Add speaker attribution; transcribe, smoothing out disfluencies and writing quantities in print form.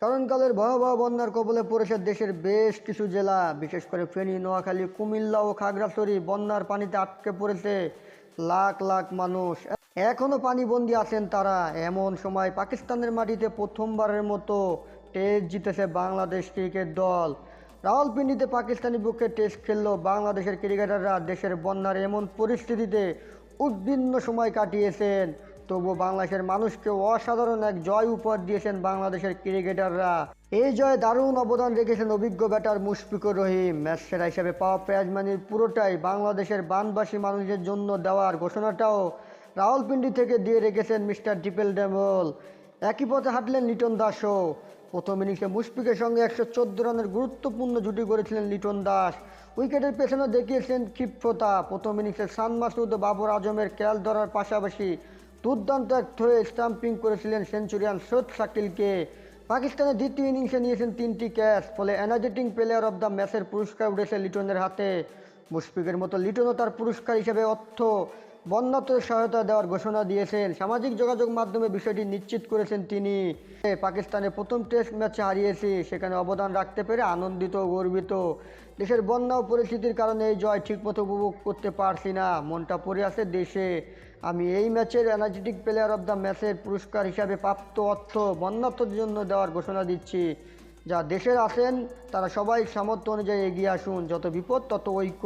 Speaker 1: স্মরণকালের ভয়াবহ বন্যার কবলে পড়েছে দেশের বেশ কিছু জেলা, বিশেষ করে ফেনী, নোয়াখালী, কুমিল্লা ও খাগড়াছড়ি। বন্যার পানিতে আটকে পড়েছে লাখ লাখ মানুষ। এখনও পানিবন্দী আছেন তারা। এমন সময় পাকিস্তানের মাটিতে প্রথমবারের মতো টেস্ট জিতেছে বাংলাদেশ ক্রিকেট দল। রাওয়ালপিন্ডিতে পাকিস্তানি পক্ষে টেস্ট খেলল বাংলাদেশের ক্রিকেটাররা। দেশের বন্যার এমন পরিস্থিতিতে উদ্বিগ্ন সময় কাটিয়েছেন, তবু বাংলাদেশের মানুষকে অসাধারণ এক জয় উপহার দিয়েছেন বাংলাদেশের ক্রিকেটাররা। এই জয়ে দারুণ অবদান রেখেছেন অভিজ্ঞ ব্যাটার মুশফিকুর রহিম। ম্যাচ সেরা হিসেবে পাওয়া প্রাইজ মানির পুরোটাই বাংলাদেশের বানবাসী মানুষের জন্য দেওয়ার ঘোষণাটাও রাওয়ালপিন্ডি থেকে দিয়ে রেখেছেন মিস্টার ডিপেল ডেমল। একই পথে হাঁটলেন লিটন দাসও। প্রথম ইনিংসে মুশফিকের সঙ্গে 114 রানের গুরুত্বপূর্ণ জুটি গড়েছিলেন লিটন দাস। উইকেটের পেছনে দেখিয়েছেন ক্ষিপ্রতা। প্রথম ইনিংসে সান মাসুদ ও বাবর আজমের ক্যাচ ধরার পাশাপাশি দুর্দান্ত এক থ্রোয়ে স্টাম্পিং করেছিলেন সেঞ্চুরিয়ান সৈয়দ শাকিলকে। পাকিস্তানের দ্বিতীয় ইনিংসে নিয়েছেন 3টি ক্যাচ, ফলে এনার্জেটিক প্লেয়ার অব দ্য ম্যাচের পুরস্কার উঠেছে লিটনের হাতে। মুশফিকের মতো লিটনও তার পুরস্কার হিসেবে বন্যার্থদের সহায়তা দেওয়ার ঘোষণা দিয়েছেন। সামাজিক যোগাযোগ মাধ্যমে বিষয়টি নিশ্চিত করেছেন তিনি। পাকিস্তানের প্রথম টেস্ট ম্যাচে হারিয়েছি, সেখানে অবদান রাখতে পেরে আনন্দিত ও গর্বিত। দেশের বন্যা ও পরিস্থিতির কারণে এই জয় ঠিকমতো উপভোগ করতে পারছি না, মনটা পড়ে আছে দেশে। আমি এই ম্যাচের এনার্জেটিক প্লেয়ার অব দ্য ম্যাচের পুরস্কার হিসাবে প্রাপ্ত অর্থ বন্যার্থদের জন্য দেওয়ার ঘোষণা দিচ্ছি। যা দেশের আছেন তারা সবাই সামর্থ্য অনুযায়ী এগিয়ে আসুন। যত বিপদ তত ঐক্য।